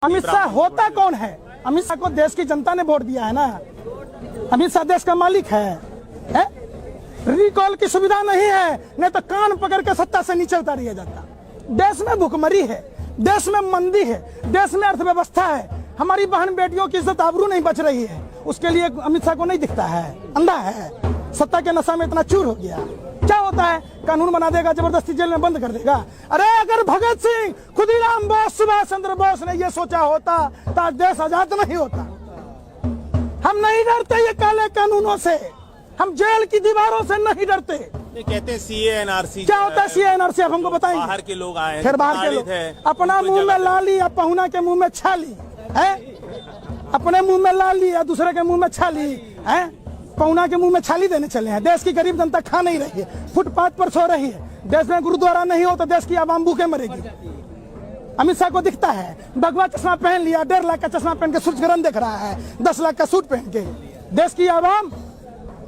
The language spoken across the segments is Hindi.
अमित शाह होता कौन है? अमित शाह को देश की जनता ने वोट दिया है ना। अमित शाह देश का मालिक है? रिकॉल की सुविधा नहीं है, नहीं तो कान पकड़ के सत्ता से नीचे उतार दिया जाता। देश में भुखमरी है, देश में मंदी है, देश में अर्थव्यवस्था है, हमारी बहन बेटियों की इज्जत आबरू नहीं बच रही है। उसके लिए अमित शाह को नहीं दिखता है, अंधा है, सत्ता के नशा में इतना चूर हो गया। क्या होता है? कानून बना देगा, जबरदस्ती जेल में बंद कर देगा। अरे अगर भगत सिंह, खुदीराम बोस, सुभाष चंद्र बोस ने ये सोचा होता तो आज देश आजाद नहीं होता। हम नहीं डरते ये काले कानूनों से, हम जेल की दीवारों से नहीं डरते। कहते हैं सीए एनआरसी। क्या होता है सीए एनआरसी? आप हमको बताएंगे। बाहर के लोग आए, फिर बाहर के लोग अपना मुंह में लाली या पहुना के मुंह में छाली है, अपने मुंह में लाली या दूसरे के मुंह में छाली है, पहुना के मुंह में छाली देने चले हैं। देश की गरीब जनता खा नहीं रही है, फुटपाथ पर सो रही है। देश में गुरुद्वारा नहीं हो तो देश की आवाम भूखे मरेगी। अमित शाह को दिखता है, भगवा चश्मा पहन लिया, 1.5 लाख का चश्मा पहन के सूर्यग्रहण देख रहा है, 10 लाख का सूट पहन के। देश की आवाम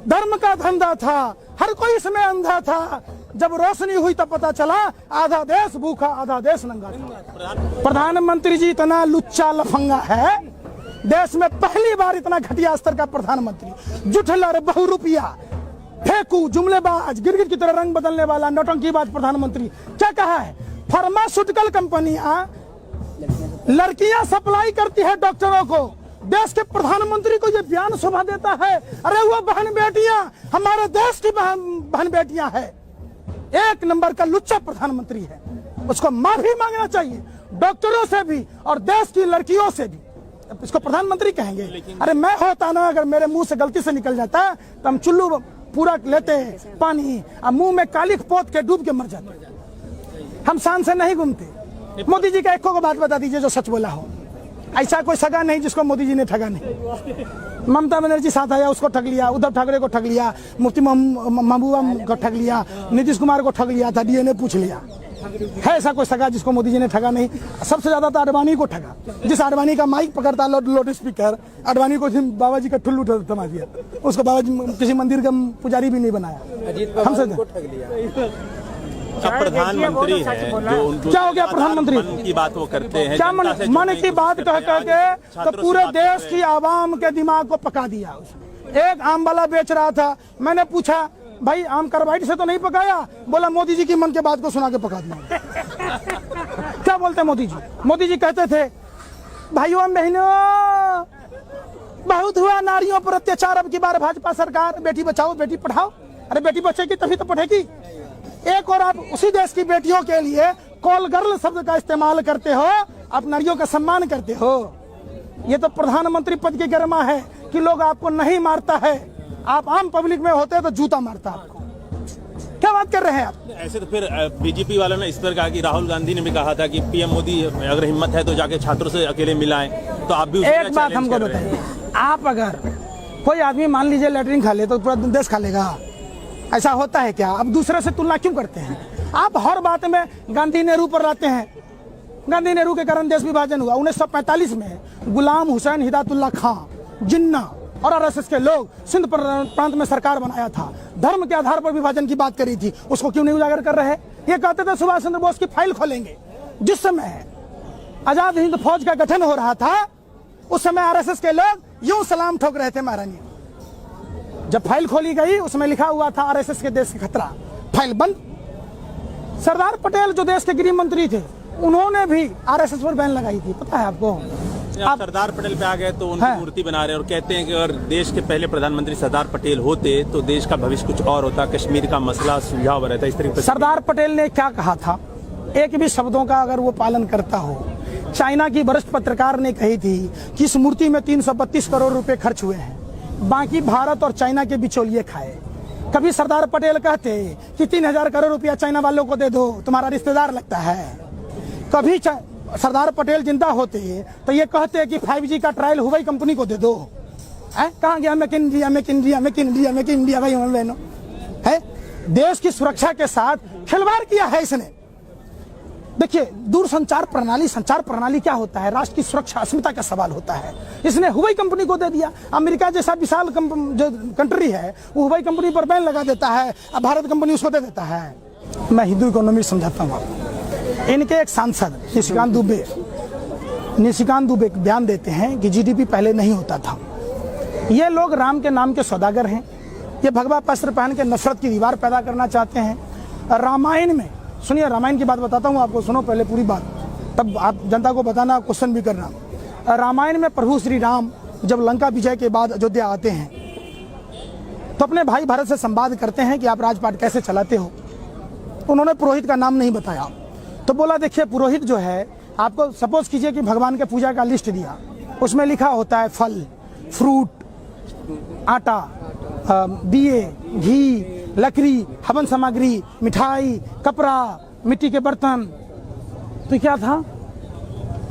धर्म का धंधा था, हर कोई इसमें अंधा था। जब रोशनी हुई तब पता चला आधा देश भूखा, आधा देश नंगा था। प्रधानमंत्री जी इतना लुच्चा लफंगा है, देश में पहली बार इतना घटिया स्तर का प्रधानमंत्री। जुठलर, बहुरूपिया, फेंकू, जुमलेबाज, गिरगिट की तरह रंग बदलने वाला नौटंकीबाज प्रधानमंत्री। क्या कहा है? फार्मास्यूटिकल कंपनियां लड़कियां सप्लाई करती है डॉक्टरों को। देश के प्रधानमंत्री को ये बयान शोभा देता है? अरे वो बहन बेटियां हमारे देश की बहन बेटियां है। एक नंबर का लुच्चा प्रधानमंत्री है, उसको माफी मांगना चाहिए डॉक्टरों से भी और देश की लड़कियों से भी। इसको प्रधानमंत्री कहेंगे? अरे मैं होता ना, अगर मेरे मुंह से गलती से निकल जाता तो हम चुल्लू पूरा लेते पानी और मुंह में कालिख पोत के डूब के मर जाते। हम शान से नहीं घूमते। मोदी जी का एक को बात बता दीजिए जो सच बोला हो। ऐसा कोई सगा नहीं जिसको मोदी जी ने ठगा नहीं। ममता बनर्जी साथ आया, उसको ठग लिया, उद्धव ठाकरे को ठग लिया, मुफ्ती महबूबा को ठग लिया, नीतीश कुमार को ठग लिया था, डीएनए पूछ लिया। है ऐसा कोई सगा जिसको मोदी जी ने ठगा नहीं? सबसे ज्यादा तो आडवाणी को ठगा। जिस आडवाणी का माइक पकड़ता लाउड स्पीकर, आडवाणी को बाबा जी का ठुल्लू थमा दिया, उसको बाबा जी किसी मंदिर का पुजारी भी नहीं बनाया। हमसे प्रधानमंत्री है जो क्या हो गया? प्रधानमंत्री मन की बात वो करते हैं, क्या मन की बात कह के तो पूरे देश की आवाम के दिमाग को पका दिया उसने। एक आम वाला बेच रहा था, मैंने पूछा भाई आम कार्बाइड से तो नहीं पकाया? बोला मोदी जी की मन की बात को सुना के पका दिया। क्या बोलते मोदी जी? मोदी जी कहते थे भाइयों बहनों बहुत हुआ नारियों पर अत्याचार, अब की बार भाजपा सरकार बेटी बचाओ बेटी पढ़ाओ। अरे बेटी बचेगी तभी तो पढ़ेगी। एक और आप उसी देश की बेटियों के लिए कॉल गर्ल शब्द का इस्तेमाल करते हो, आप नारियों का सम्मान करते हो। ये तो प्रधानमंत्री पद की गरिमा है कि लोग आपको नहीं मारता है, आप आम पब्लिक में होते तो जूता मारता आपको। क्या बात कर रहे हैं आप? ऐसे तो फिर बीजेपी वालों ने इस पर कहा कि राहुल गांधी ने भी कहा था कि पीएम मोदी अगर हिम्मत है तो जाके छात्रों से अकेले मिलाएं, तो आप भी एक बात हमको बताइए, आप अगर कोई आदमी मान लीजिए लेटरिन खा ले तो पूरा देश खा लेगा? ऐसा होता है क्या? अब दूसरे से तुलना क्यों करते हैं? आप हर बात में गांधी नेहरू पर लाते हैं। गांधी नेहरू के कारण देश विभाजन हुआ। 1945 में गुलाम हुसैन हिदायतुल्लाह खां, जिन्ना और आरएसएस के लोग सिंध प्रांत में सरकार बनाया था, धर्म के आधार पर विभाजन की बात करी थी, उसको क्यों नहीं उजागर कर रहे? ये कहते थे सुभाष चंद्र बोस की फाइल खोलेंगे। जिस समय आजाद हिंद फौज का गठन हो रहा था उस समय आरएसएस के लोग यूं सलाम ठोक रहे थे महारानी। जब फाइल खोली गई उसमें लिखा हुआ था आरएसएस के देश के खतरा, फाइल बंद। सरदार पटेल जो देश के गृह मंत्री थे उन्होंने भी आरएसएस पर बैन लगाई थी, पता है आपको? आप सरदार पटेल पे आ गए तो उनकी मूर्ति बना रहे हैं और कहते हैं कि अगर देश के पहले प्रधानमंत्री सरदार पटेल होते तो देश का भविष्य कुछ और होता, कश्मीर का मसला सुलझा हुआ रहता। इस तरीके से सरदार पटेल ने क्या कहा था? एक भी शब्दों का अगर वो पालन करता हो। चाइना की वरिष्ठ पत्रकार ने कही थी कि इस मूर्ति में 332 करोड़ रुपए खर्च हुए हैं, बाकी भारत और चाइना के बिचौलिए खाए। कभी सरदार पटेल कहते कि 3000 करोड़ रुपया चाइना वालों को दे दो, तुम्हारा रिश्तेदार लगता है। कभी सरदार पटेल जिंदा होते तो ये कहते कि 5G का ट्रायल हुबई कंपनी को दे दो। कहाँ गया make in India, make in India, make in India, make in India? भाई बहनों है, देश की सुरक्षा के साथ खिलवाड़ किया है इसने। देखिए दूरसंचार प्रणाली, संचार प्रणाली क्या होता है? राष्ट्र की सुरक्षा अस्मिता का सवाल होता है। इसने हुबई कंपनी को दे दिया। अमेरिका जैसा विशाल जो कंट्री है वो हुबई कंपनी पर बैन लगा देता है, अब भारत कंपनी उसको दे देता है। मैं हिंदू इकोनॉमिक्स समझाता हूँ आपको। इनके एक सांसद निशिकांत दुबे निशिकांत दुबे बयान देते हैं कि जीडीपी पहले नहीं होता था। ये लोग राम के नाम के सौदागर हैं। ये भगवा वस्त्र पहन के नफरत की दीवार पैदा करना चाहते हैं। रामायण में सुनिए, रामायण की बात बताता हूँ आपको, सुनो पहले पूरी बात, तब आप जनता को बताना, क्वेश्चन भी करना। रामायण में प्रभु श्री राम जब लंका विजय के बाद अयोध्या आते हैं तो अपने भाई भरत से संवाद करते हैं कि आप राजपाट कैसे चलाते हो। उन्होंने पुरोहित का नाम नहीं बताया, तो बोला देखिए पुरोहित जो है, आपको सपोज कीजिए कि भगवान के पूजा का लिस्ट दिया, उसमें लिखा होता है फल, फ्रूट, आटा, दिए, घी, लकड़ी, हवन सामग्री, मिठाई, कपड़ा, मिट्टी के बर्तन। तो क्या था?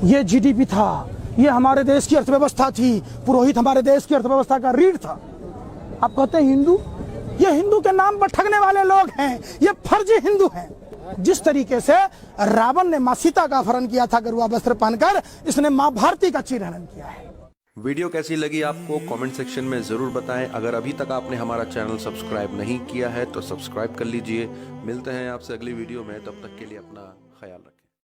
ये जीडीपी था, ये हमारे देश की अर्थव्यवस्था थी। पुरोहित हमारे देश की अर्थव्यवस्था का रीढ़ था। आप कहते हैं हिंदू, ये हिंदू के नाम पर ठगने वाले लोग हैं, ये फर्जी हिंदू हैं। जिस तरीके से रावण ने मां सीता का अपहरण किया था गरुआ वस्त्र पहनकर, इसने मां भारती का चीरहरण किया है। वीडियो कैसी लगी आपको कमेंट सेक्शन में ज़रूर बताएं। अगर अभी तक आपने हमारा चैनल सब्सक्राइब नहीं किया है तो सब्सक्राइब कर लीजिए। मिलते हैं आपसे अगली वीडियो में, तब तक के लिए अपना ख्याल रखें।